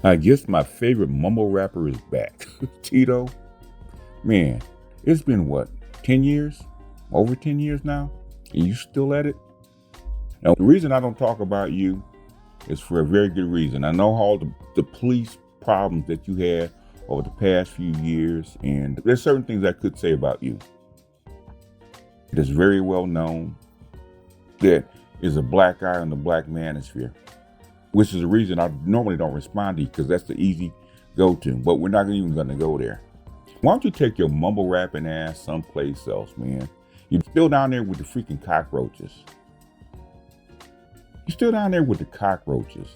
I guess my favorite mumble rapper is back. Tito, man, it's been what, 10 years? Over 10 years now? And you still at it? Now, the reason I don't talk about you is for a very good reason. I know all the police problems that you had over the past few years, and there's certain things I could say about you. It is very well known that is a black eye on the black manosphere, which is the reason I normally don't respond to you, because that's the easy go-to, but we're not even gonna go there. Why don't you take your mumble rapping ass someplace else, man? You're still down there with the freaking cockroaches. You're still down there with the cockroaches,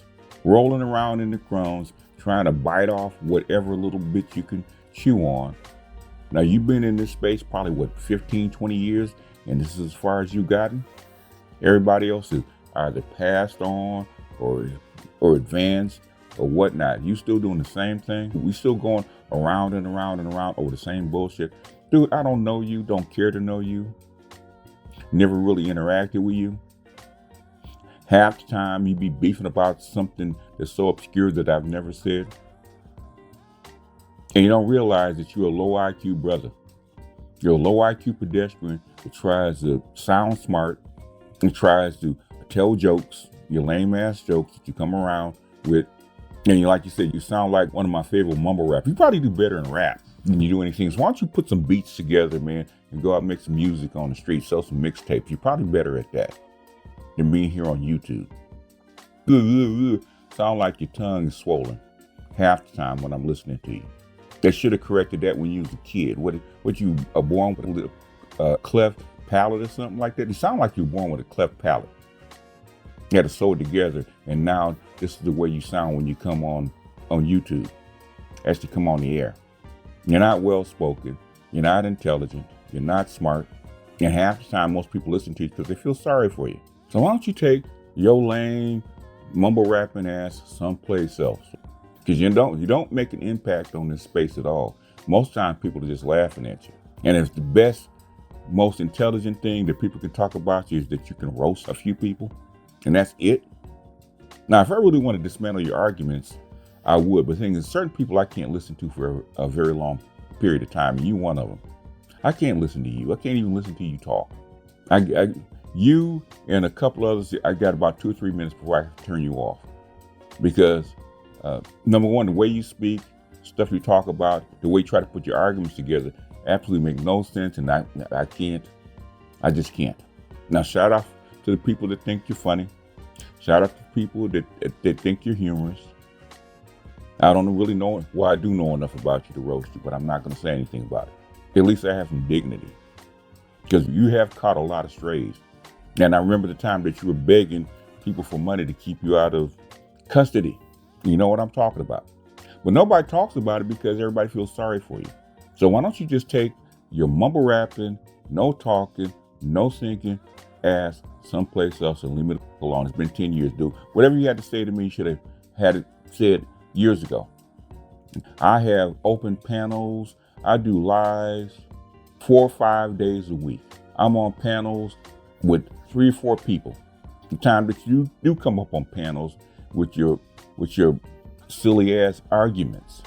rolling around in the crumbs, trying to bite off whatever little bit you can chew on. Now, you've been in this space probably, what, 15, 20 years, and this is as far as you've gotten? Everybody else is either passed on or advanced or whatnot. You still doing the same thing? We still going around and around and around over the same bullshit. Dude, I don't know you, don't care to know you, never really interacted with you. Half the time you be beefing about something that's so obscure that I've never said. And you don't realize that you're a low IQ brother. You're a low IQ pedestrian that tries to sound smart and tries to tell jokes, your lame ass jokes that you come around with. And like you said, you sound like one of my favorite mumble rappers. You probably do better in rap than you do anything. So why don't you put some beats together, man, and go out and make some music on the street, sell some mixtapes. You're probably better at that than being here on YouTube. Sound like your tongue is swollen half the time when I'm listening to you. They should have corrected that when you was a kid. What you are born with a cleft palate or something like that? You sound like you were born with a cleft palate. You had to sew it together, and now this is the way you sound when you come on YouTube. Actually come on the air. You're not well spoken, you're not intelligent, you're not smart, and half the time most people listen to you because they feel sorry for you. So why don't you take your lame mumble rapping ass someplace else? Because you don't make an impact on this space at all. Most times people are just laughing at you. And it's the best, most intelligent thing that people can talk about you is that you can roast a few people, and that's it. Now, if I really want to dismantle your arguments, I would. But the thing is, certain people I can't listen to for a very long period of time, and you one of them. I can't listen to you. I can't even listen to you talk. You and a couple others, I got about 2 or 3 minutes before I can turn you off. Because number one, the way you speak, stuff you talk about, the way you try to put your arguments together, absolutely make no sense, and I can't. I just can't. Now, shout out to the people that think you're funny. Shout out to people that think you're humorous. I don't really know, well, I do know enough about you to roast you, but I'm not going to say anything about it. At least I have some dignity. Because you have caught a lot of strays. And I remember the time that you were begging people for money to keep you out of custody. You know what I'm talking about. But nobody talks about it because everybody feels sorry for you. So why don't you just take your mumble rapping, no talking, no thinking ass someplace else and leave me alone. It's been 10 years, dude. Whatever you had to say to me, you should have had it said years ago. I have open panels. I do lives 4 or 5 days a week. I'm on panels with 3 or 4 people. The time that you do come up on panels with your silly ass arguments.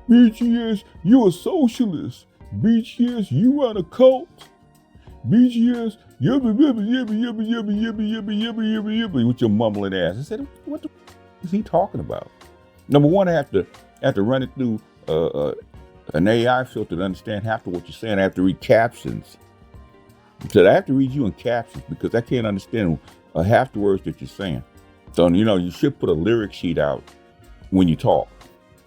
BGS, you a socialist. BGS, you run a cult. BGS, yibba yibba yibba yibba yibba yibba yibba yibba yibba yibba with your mumbling ass. I said, what the is he talking about? Number one, I have to run it through an AI filter to understand half of what you're saying. I have to read captions. So I have to read you in captions because I can't understand half the words that you're saying. So, you should put a lyric sheet out when you talk.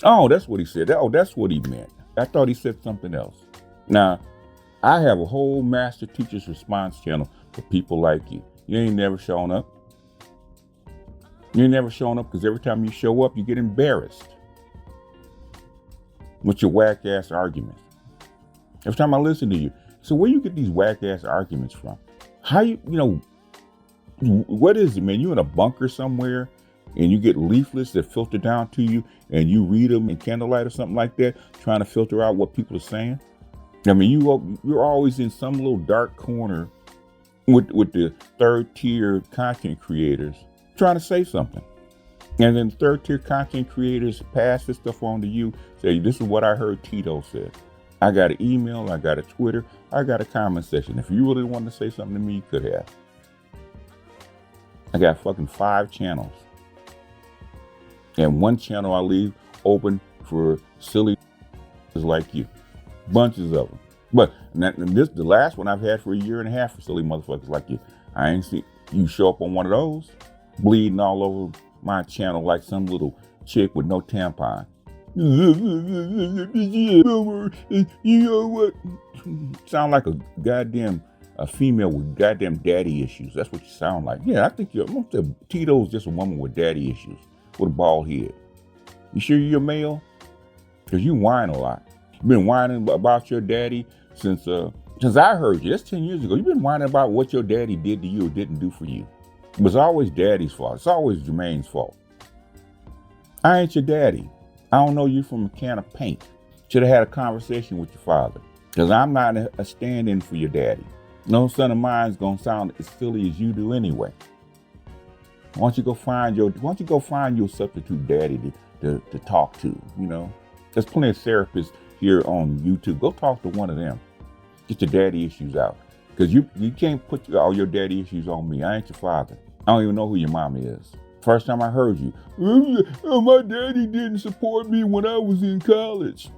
Oh, that's what he said. Oh, that's what he meant. I thought he said something else. Now, I have a whole master teacher's response channel for people like you. You ain't never shown up. You ain't never shown up because every time you show up, you get embarrassed with your whack ass arguments. Every time I listen to you. So where you get these whack ass arguments from? How what is it, man? You in a bunker somewhere and you get leaflets that filter down to you and you read them in candlelight or something like that, trying to filter out what people are saying? I mean, you're always in some little dark corner with the third tier content creators trying to say something. And then third tier content creators pass this stuff on to you. Say, this is what I heard Tito said. I got an email, I got a Twitter, I got a comment section. If you really wanted to say something to me, you could have. I got fucking 5 channels. And one channel I leave open for silly like you. Bunches of them. But this the last one I've had for a year and a half for silly motherfuckers like you. I ain't seen you show up on one of those, bleeding all over my channel like some little chick with no tampon. You know what? Sound like a goddamn female with goddamn daddy issues. That's what you sound like. Yeah, I think Tito's just a woman with daddy issues, with a bald head. You sure you're a male? Because you whine a lot. You've been whining about your daddy since I heard you. That's 10 years ago. You've been whining about what your daddy did to you or didn't do for you. It was always daddy's fault. It's always Jermaine's fault. I ain't your daddy. I don't know you from a can of paint. Should have had a conversation with your father. Because I'm not a stand-in for your daddy. No son of mine's gonna sound as silly as you do anyway. Why don't you go find your substitute daddy to talk to, you know? There's plenty of therapists here on YouTube. Go talk to one of them. Get your daddy issues out. Because you can't put all your daddy issues on me. I ain't your father. I don't even know who your mommy is. First time I heard you, my daddy didn't support me when I was in college.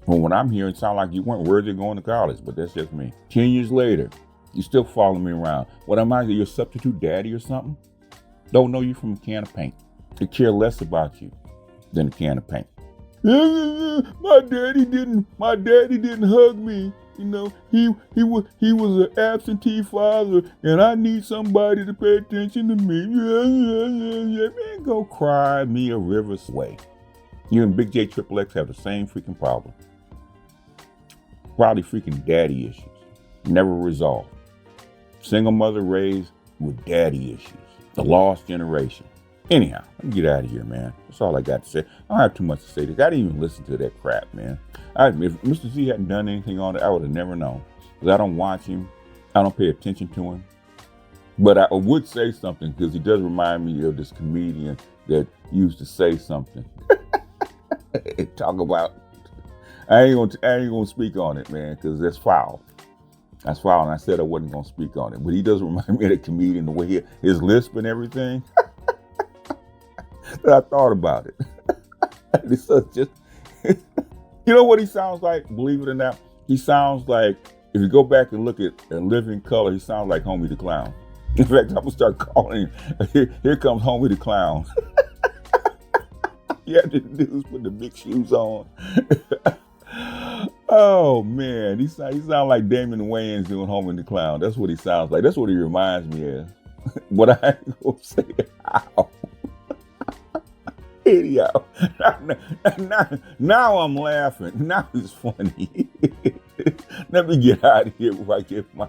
Well, when I'm hearing, it sound like you weren't worthy of going to college, but that's just me. 10 years later, you still following me around. What am I, your substitute daddy or something? Don't know you from a can of paint. Could care less about you than a can of paint. My daddy didn't hug me. You know, he was an absentee father, and I need somebody to pay attention to me. Man, go cry me a river's way. You and Big J Triple X have the same freaking problem. Probably freaking daddy issues. Never resolved. Single mother raised with daddy issues. The lost generation. Anyhow, let me get out of here, man. That's all I got to say. I don't have too much to say. I didn't even listen to that crap, man. If Mr. Z hadn't done anything on it, I would have never known. Because I don't watch him. I don't pay attention to him. But I would say something because he does remind me of this comedian that used to say something. Talk about, I ain't gonna speak on it, man, because that's foul. That's foul, and I said I wasn't gonna speak on it. But he does remind me of the comedian, the way his lisp and everything. That I thought about it. It's just, you know what he sounds like? Believe it or not, he sounds like, if you go back and look at Living Color, he sounds like Homey the Clown. In fact, I'm gonna start calling him. Here comes Homey the Clown. Yeah, the dudes put the big shoes on. Oh man, he sounds like Damon Wayans doing Homey the Clown. That's what he sounds like. That's what he reminds me of. But I ain't gonna say how. Anyhow, now I'm laughing. Now it's funny. Let me get out of here before I get my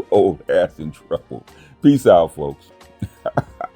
old ass in trouble. Peace out, folks.